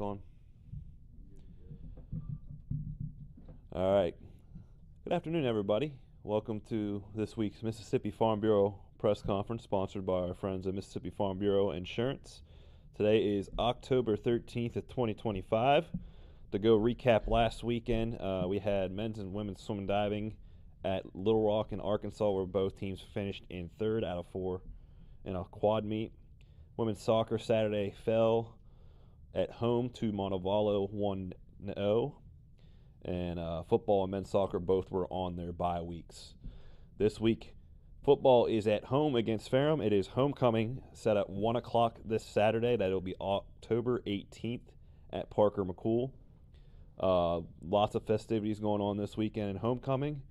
Mic on? All right. Good afternoon, everybody. Welcome to this week's Mississippi Farm Bureau press conference sponsored by our friends at Mississippi Farm Bureau Insurance. Today is October 13th of 2025. To go recap last weekend, we had men's and women's swim and diving at Little Rock in Arkansas, where both teams finished in third out of four in a quad meet. Women's soccer Saturday fell at home to Montevallo 1-0. And football and men's soccer both were on their bye weeks. This week, football is at home against Ferrum. It is homecoming set at 1 o'clock this Saturday. That'll be October 18th at Parker McCool. Lots of festivities going on this weekend in homecoming.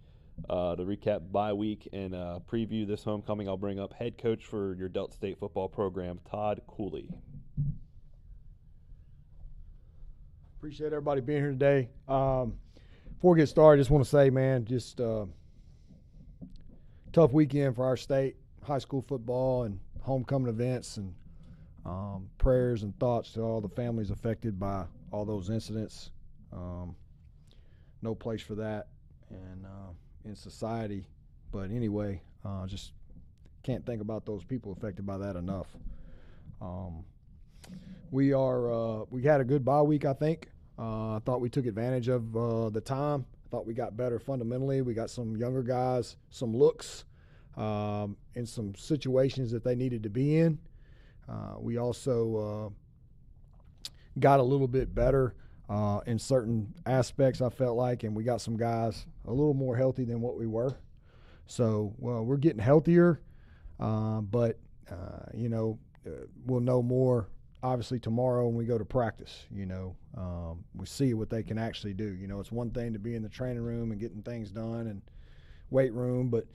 To recap bye week and preview this homecoming, I'll bring up head coach for your Delta State football program, Todd Cooley. Appreciate everybody being here today. Before we get started, I just want to say, man, just tough weekend for our state, high school football and homecoming events, and prayers and thoughts to all the families affected by all those incidents. No place for that and in society. But anyway, just can't think about those people affected by that enough. We had a good bye week, I think. I thought we took advantage of the time. I thought we got better fundamentally. We got some younger guys, some looks in some situations that they needed to be in. We also got a little bit better in certain aspects, I felt like, and we got some guys a little more healthy than what we were. So, we're getting healthier, but we'll know more obviously tomorrow when we go to practice. We see what they can actually do. It's one thing to be in the training room and getting things done and weight room, but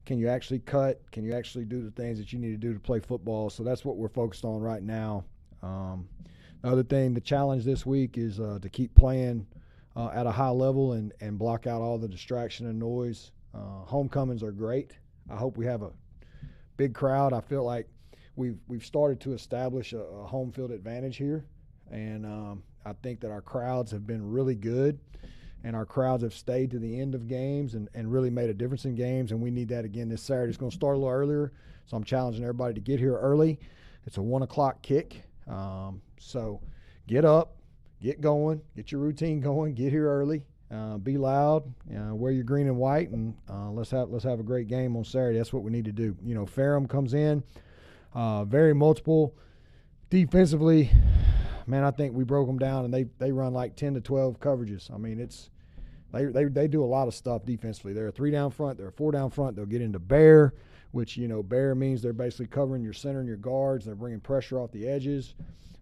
can you actually cut? Can you actually do the things that you need to do to play football? So that's what we're focused on right now. The other thing, the challenge this week is to keep playing at a high level and block out all the distraction and noise. Homecomings are great. I hope we have a big crowd. I feel like we've started to establish a home field advantage here, and I think that our crowds have been really good, and our crowds have stayed to the end of games and really made a difference in games, and we need that again this Saturday. It's going to start a little earlier, so I'm challenging everybody to get here early. It's a 1 o'clock kick, so get up, get going, get your routine going, get here early, be loud, wear your green and white, and let's have a great game on Saturday. That's what we need to do. Ferrum comes in. Very multiple defensively. Man, I think we broke them down, and they run like 10 to 12 coverages. I mean, they do a lot of stuff defensively. They're a 3 down front, they're a 4 down front. They'll get into bear, which bear means they're basically covering your center and your guards. They're bringing pressure off the edges.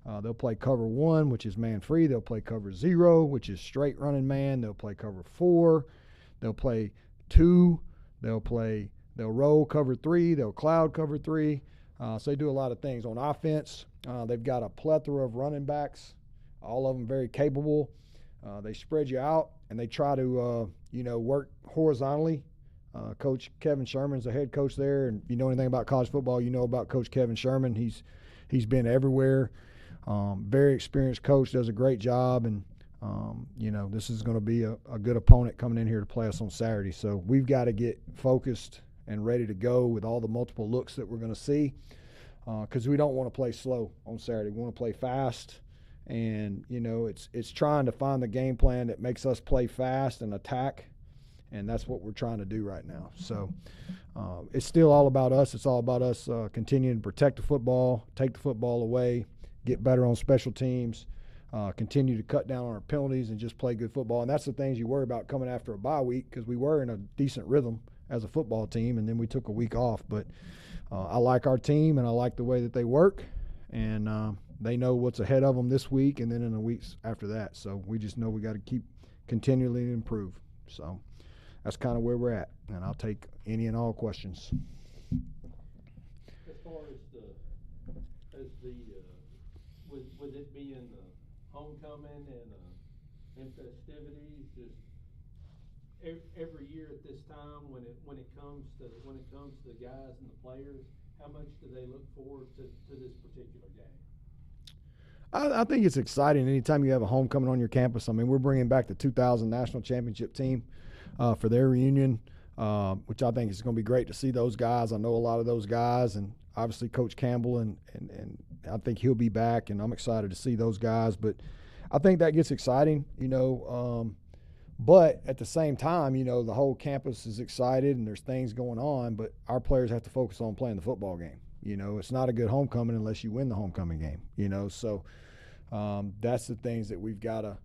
They'll play cover 1, which is man free. They'll play cover 0, which is straight running man. They'll play cover 4. They'll play 2. They'll roll cover 3. They'll cloud cover 3. So they do a lot of things. On offense, they've got a plethora of running backs, all of them very capable. They spread you out, and they try to, work horizontally. Coach Kevin Sherman's the head coach there, and if you know anything about college football, you know about Coach Kevin Sherman. He's been everywhere. Very experienced coach, does a great job, and, this is going to be a good opponent coming in here to play us on Saturday. So we've got to get focused and ready to go with all the multiple looks that we're going to see, because we don't want to play slow on Saturday. We want to play fast, and it's trying to find the game plan that makes us play fast and attack, and that's what we're trying to do right now. So it's still all about us. It's all about us continuing to protect the football, take the football away, get better on special teams, continue to cut down on our penalties, and just play good football. And that's the things you worry about coming after a bye week, because we were in a decent rhythm as a football team, and then we took a week off. But I like our team, and I like the way that they work, and they know what's ahead of them this week and then in the weeks after that. So we just know we got to keep continually improve. So that's kind of where we're at, and I'll take any and all questions. As far as with it being homecoming and festivities, just every year at this time when it comes to the guys and the players, how much do they look forward to this particular game? I think it's exciting anytime you have a homecoming on your campus. I mean, we're bringing back the 2000 national championship team for their reunion, which I think is going to be great to see those guys. I know a lot of those guys, and obviously Coach Campbell, and I think he'll be back, and I'm excited to see those guys. But I think that gets exciting, but at the same time, the whole campus is excited and there's things going on, but our players have to focus on playing the football game. It's not a good homecoming unless you win the homecoming game, so that's the things that we've got to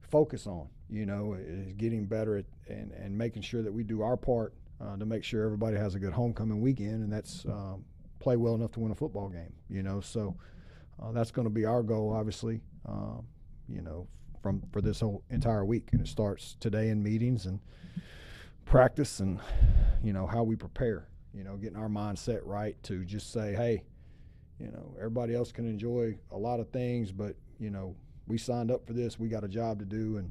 focus on, is getting better at and making sure that we do our part to make sure everybody has a good homecoming weekend, and that's play well enough to win a football game, so that's going to be our goal, obviously, for this whole entire week. And it starts today in meetings and practice and, how we prepare, getting our mindset right to just say, hey, everybody else can enjoy a lot of things, but, we signed up for this. We got a job to do, and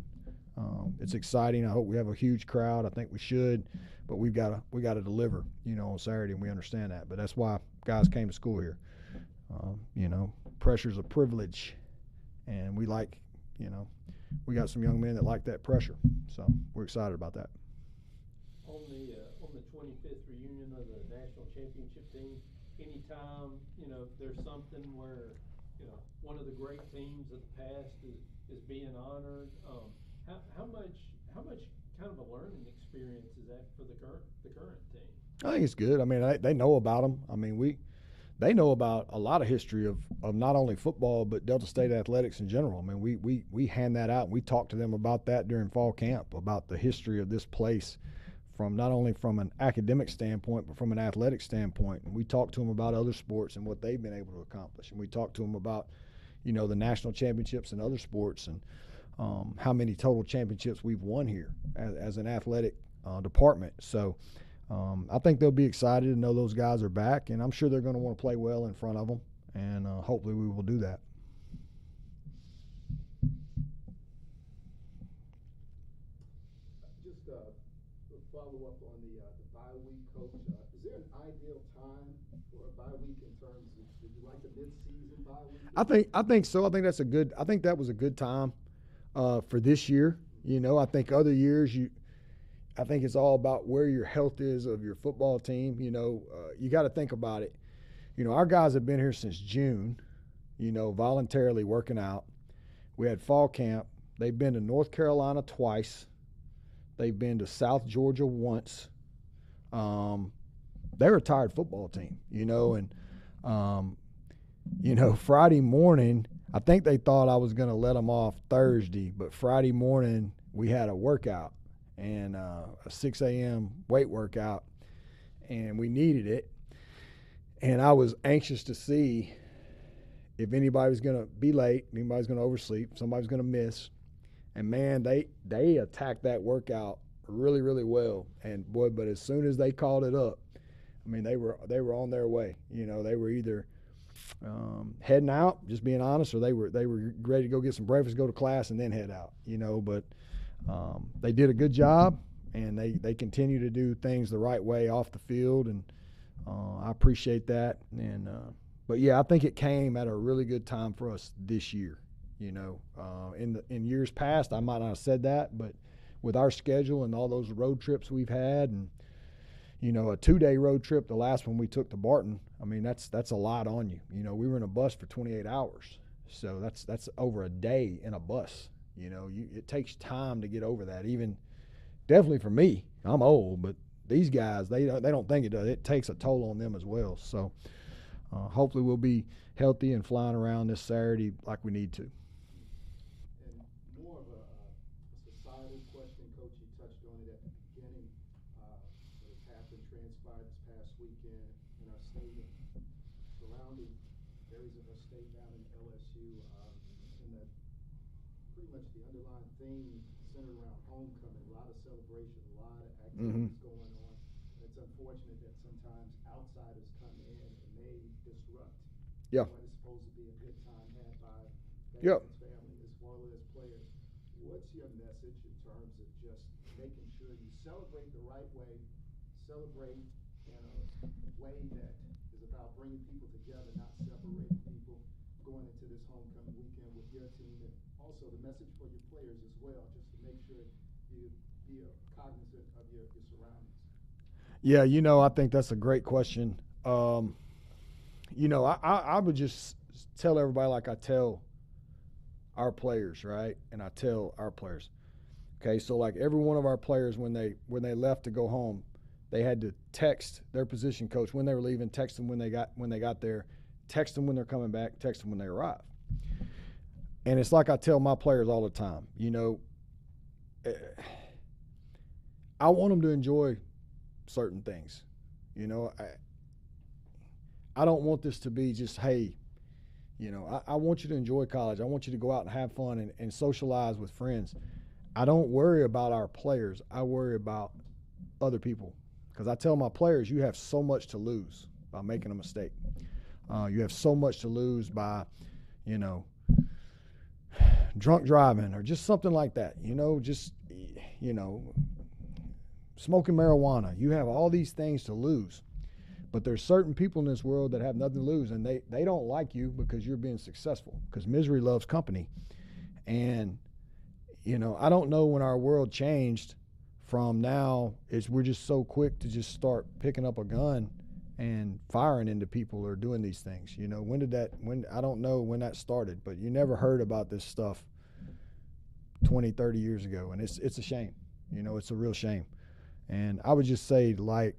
it's exciting. I hope we have a huge crowd. I think we should, but we got to deliver, on Saturday, and we understand that. But that's why guys came to school here. Pressure's a privilege, and we like, we got some young men that like that pressure, so we're excited about that. On the 25th reunion of the national championship team, anytime there's something where one of the great teams of the past is being honored, how much kind of a learning experience is that for the current team? I think it's good. I mean, they know about them. I mean, they know about a lot of history of not only football but Delta State athletics in general. I mean, we hand that out, and we talk to them about that during fall camp, about the history of this place, from not only from an academic standpoint but from an athletic standpoint. And we talk to them about other sports and what they've been able to accomplish. And we talk to them about, the national championships in other sports, and how many total championships we've won here as an athletic department. So I think they'll be excited to know those guys are back, and I'm sure they're going to want to play well in front of them, and hopefully we will do that. Just a follow-up on the bye week, Coach. Is there an ideal time for a bye week in terms of, would you like a mid-season bye week? I think so. I think that was a good time for this year. I think other years I think it's all about where your health is of your football team. You got to think about it. Our guys have been here since June, voluntarily working out. We had fall camp. They've been to North Carolina twice. They've been to South Georgia once. They're a tired football team, and Friday morning, I think they thought I was going to let them off Thursday, but Friday morning we had a workout, and a 6 a.m. weight workout, and we needed it. And I was anxious to see if anybody was going to be late, anybody's going to oversleep, somebody's going to miss. And, man, they attacked that workout really, really well. And, boy, but as soon as they called it up, I mean, they were on their way. They were either heading out, just being honest, or they were ready to go get some breakfast, go to class, and then head out, But they did a good job, and they continue to do things the right way off the field, and I appreciate that. And but yeah, I think it came at a really good time for us this year. In years past, I might not have said that, but with our schedule and all those road trips we've had, and a 2-day road trip, the last one we took to Barton, I mean, that's a lot on you. We were in a bus for 28 hours, so that's over a day in a bus. It takes time to get over that. Even definitely for me, I'm old, but these guys, they don't think it does. It takes a toll on them as well. So hopefully we'll be healthy and flying around this Saturday like we need to. And more of a societal question, Coach, you touched on it at the beginning. What has happened, transpired this past weekend in our state and surrounding areas of our state down in LSU, and that pretty much the underlying theme centered around homecoming, a lot of celebration, a lot of activities going on. It's unfortunate that sometimes outsiders come in and they disrupt what is supposed to be a good time had by fans, family, as well as players. What's your message in terms of just making sure you celebrate the right way, celebrate in a way that is about bringing people together, not separating people going into this homecoming homecoming weekend with your team, and also the message for your players as well, just to make sure you be cognizant of your surroundings? Yeah, I think that's a great question. I would just tell everybody like I tell our players, right? And I tell our players. Okay, so like every one of our players when they left to go home, they had to text their position coach when they were leaving, text them when they got there, text them when they're coming back, text them when they arrive. And it's like I tell my players all the time, I want them to enjoy certain things. I don't want this to be just, hey, I want you to enjoy college. I want you to go out and have fun and socialize with friends. I don't worry about our players. I worry about other people. Because I tell my players, you have so much to lose by making a mistake. You have so much to lose by, drunk driving or just something like that. Smoking marijuana. You have all these things to lose. But there's certain people in this world that have nothing to lose, and they don't like you because you're being successful, because misery loves company. And, I don't know when our world changed from now is we're just so quick to just start picking up a gun and firing into people or doing these things. I don't know when that started, but you never heard about this stuff 20, 30 years ago, and it's a shame. It's a real shame. And I would just say, we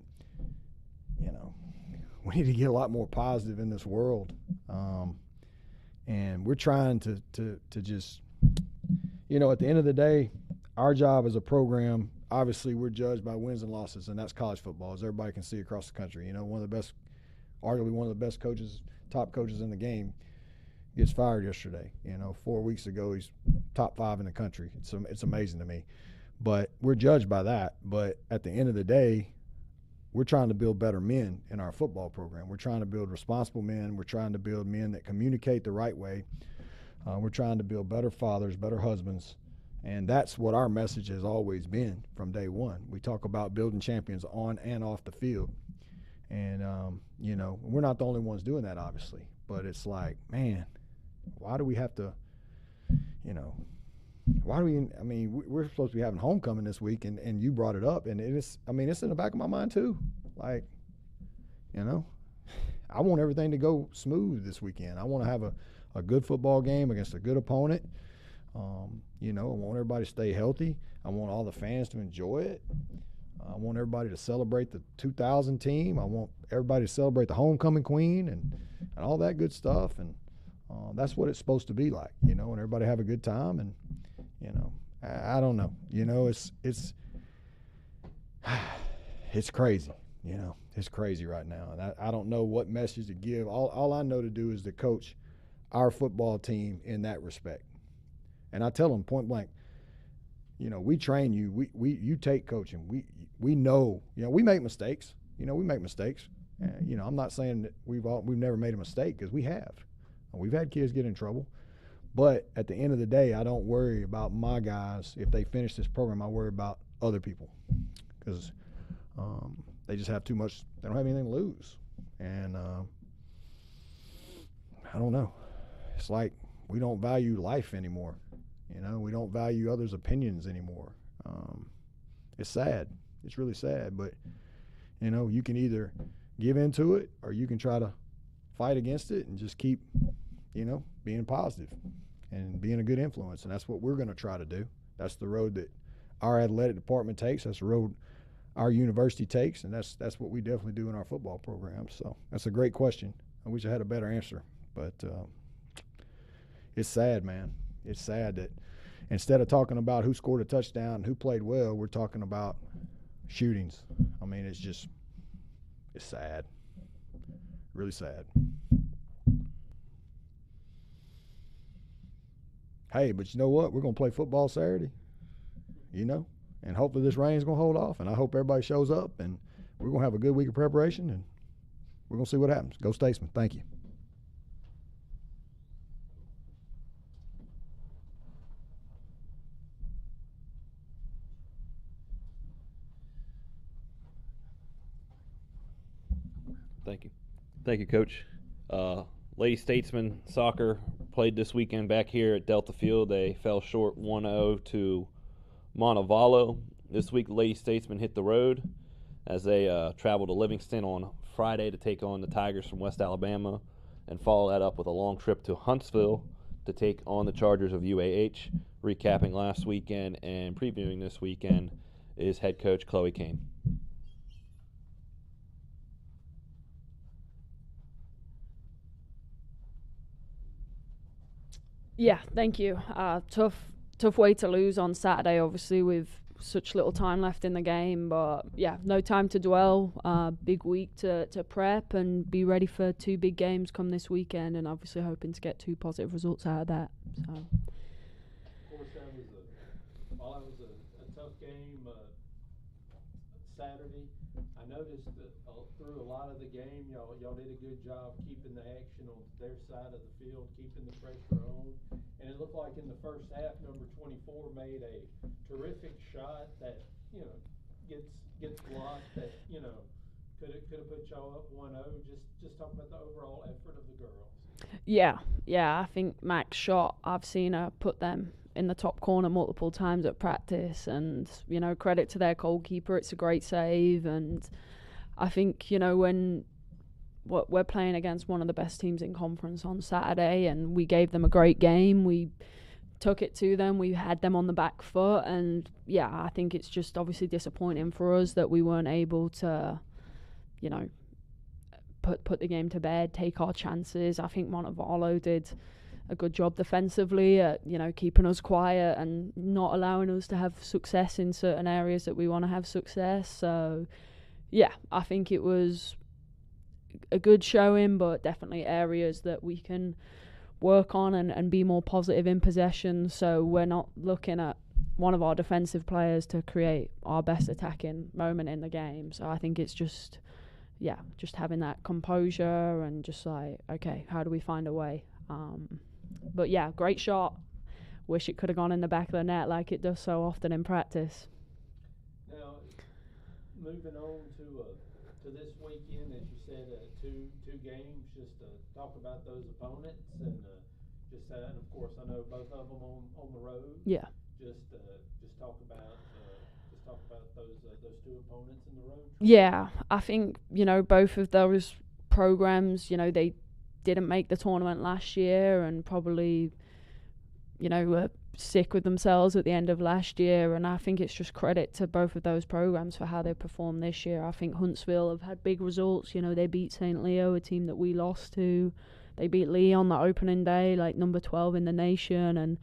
need to get a lot more positive in this world. And we're trying to just, at the end of the day, our job as a program, obviously we're judged by wins and losses, and that's college football, as everybody can see across the country. Arguably one of the best coaches, top coaches in the game, gets fired yesterday. 4 weeks ago, he's top 5 in the country. It's amazing to me. But we're judged by that. But at the end of the day, we're trying to build better men in our football program. We're trying to build responsible men. We're trying to build men that communicate the right way. We're trying to build better fathers, better husbands. And that's what our message has always been from day one. We talk about building champions on and off the field. And, we're not the only ones doing that, obviously. But it's like, man, why do we have to, we're supposed to be having homecoming this week, and you brought it up, and it's in the back of my mind too. Like, I want everything to go smooth this weekend. I want to have a good football game against a good opponent. I want everybody to stay healthy. I want all the fans to enjoy it. I want everybody to celebrate the 2000 team. I want everybody to celebrate the homecoming queen and all that good stuff. And that's what it's supposed to be like, and everybody have a good time. And, I don't know. It's crazy. It's crazy right now. And I don't know what message to give. All I know to do is to coach our football team in that respect. And I tell them point blank, we train you. You take coaching. We know, we make mistakes. We make mistakes. I'm not saying that we've never made a mistake, because we have. We've had kids get in trouble. But at the end of the day, I don't worry about my guys. If they finish this program, I worry about other people, because they just have too much. They don't have anything to lose. And I don't know. It's like we don't value life anymore. We don't value others' opinions anymore. It's sad. It's really sad. But, you can either give into it, or you can try to fight against it and just keep, being positive and being a good influence. And that's what we're going to try to do. That's the road that our athletic department takes. That's the road our university takes. And that's what we definitely do in our football program. So that's a great question. I wish I had a better answer. But it's sad, man. It's sad that instead of talking about who scored a touchdown and who played well, we're talking about shootings. It's sad. Really sad. Hey, but you know what? We're going to play football Saturday, and hopefully this rain's going to hold off, and I hope everybody shows up, and we're going to have a good week of preparation, and we're going to see what happens. Go Statesman. Thank you. Thank you, Coach. Lady Statesman soccer played this weekend back here at Delta Field. They fell short 1-0 to Montevallo. This week, the Lady Statesmen hit the road as they traveled to Livingston on Friday to take on the Tigers from West Alabama, and follow that up with a long trip to Huntsville to take on the Chargers of UAH. Recapping last weekend and previewing this weekend is head coach Chloe Kane. Yeah, thank you. Tough way to lose on Saturday, obviously, with such little time left in the game. But yeah, no time to dwell. Big week to prep and be ready for 2 big games come this weekend, and obviously hoping to get 2 positive results out of that. So. Of course, that was a tough game Saturday. I noticed that through a lot of the game, y'all did a good job keeping the action on their side of the field, keeping the pressure on. And it looked like in the first half, number 24 made a terrific shot that, gets blocked that, could have put y'all up 1-0. Just talk about the overall effort of the girls. Yeah, I think Mac's shot, I've seen her put them in the top corner multiple times at practice, and, credit to their goalkeeper, it's a great save. And I think, when we're playing against one of the best teams in conference on Saturday, and we gave them a great game. We took it to them. We had them on the back foot, and yeah, I think it's just obviously disappointing for us that we weren't able to, put the game to bed, take our chances. I think Montevallo did a good job defensively at, keeping us quiet and not allowing us to have success in certain areas that we want to have success. So yeah, I think it was a good showing, but definitely areas that we can work on and be more positive in possession, so we're not looking at one of our defensive players to create our best attacking moment in the game. So I think it's just having that composure and just like, okay, how do we find a way? But yeah, great shot. Wish it could have gone in the back of the net like it does so often in practice. Now, moving on to this weekend, as you said, two games. Just talk about those opponents and and of course I know both of them on the road. Yeah. Just talk about those 2 opponents in the road. Yeah, I think both of those programs, they didn't make the tournament last year and probably were sick with themselves at the end of last year, and I think it's just credit to both of those programs for how they performed this year. I think Huntsville have had big results. They beat St. Leo, a team that we lost to. They beat Lee on the opening day, like number 12 in the nation, and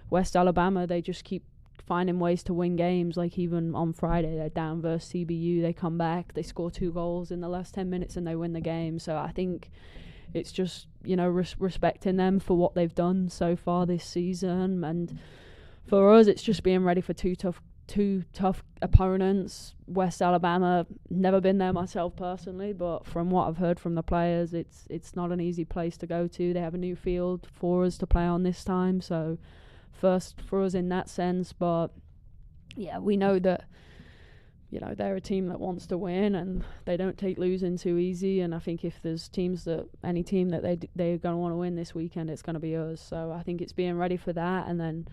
West Alabama, they just keep finding ways to win games. Like even on Friday, they're down versus CBU, they come back, they score 2 goals in the last 10 minutes and they win the game. So I think it's just, respecting them for what they've done so far this season. And for us, it's just being ready for two tough opponents. West Alabama, never been there myself personally, but from what I've heard from the players, it's not an easy place to go to. They have a new field for us to play on this time, so first for us in that sense. But yeah, we know that they're a team that wants to win and they don't take losing too easy. And I think if there's any team that they're going to want to win this weekend, it's going to be us. So I think it's being ready for that. And then,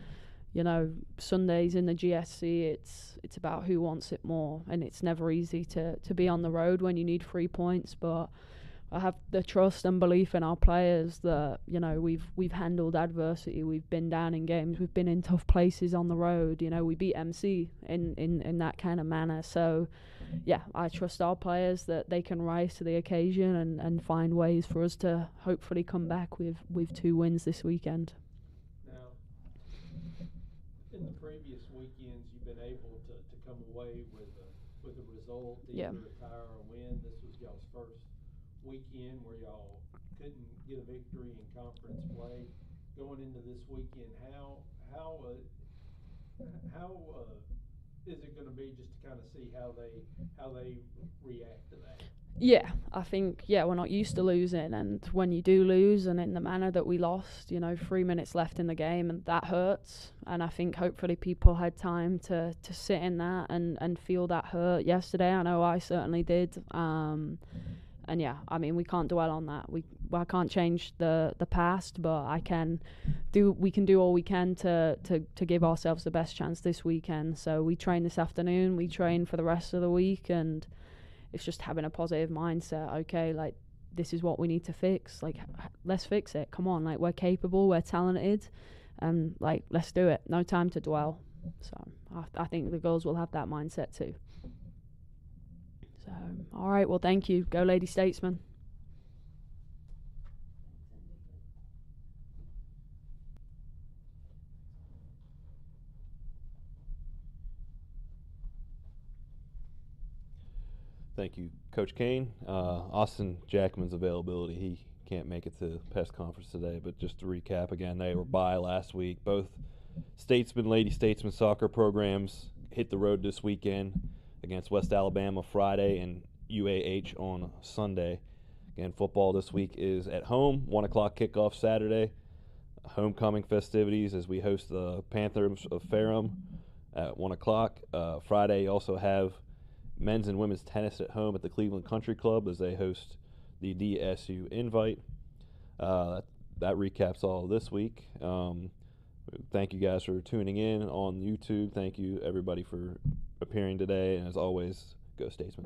Sundays in the GSC, it's about who wants it more. And it's never easy to be on the road when you need 3 points. But I have the trust and belief in our players that, we've handled adversity. We've been down in games. We've been in tough places on the road. We beat MC in that kind of manner. So, yeah, I trust our players that they can rise to the occasion and find ways for us to hopefully come back with 2 wins this weekend. Now, in the previous weekends, you've been able to come away with a result, either a tie or a win. This was y'all's first weekend where y'all couldn't get a victory in conference play. Going into this weekend, how is it going to be, just to kind of see how they react to that? Yeah, I think, we're not used to losing, and when you do lose and in the manner that we lost, 3 minutes left in the game, and that hurts. And I think hopefully people had time to sit in that and feel that hurt yesterday. I know I certainly did. And And yeah, I mean, we can't dwell on that. I can't change the past, but we can do all we can to give ourselves the best chance this weekend. So we train this afternoon, we train for the rest of the week, and it's just having a positive mindset. Okay, like, this is what we need to fix. Like, let's fix it. Come on, like, we're capable, we're talented, and like, let's do it. No time to dwell. So I think the girls will have that mindset too. So, all right, well, thank you. Go Lady Statesmen. Thank you, Coach Kane. Austin Jackman's availability, he can't make it to the press conference today, but just to recap again, they were by last week. Both Statesman, Lady Statesman soccer programs hit the road this weekend against West Alabama Friday and UAH on Sunday. Again, football this week is at home, 1 o'clock kickoff Saturday. Homecoming festivities as we host the Panthers of Ferrum at 1 o'clock. Friday, you also have men's and women's tennis at home at the Cleveland Country Club as they host the DSU Invite. That recaps all this week. Thank you guys for tuning in on YouTube. Thank you, everybody, for appearing today. And as always, go Statesman.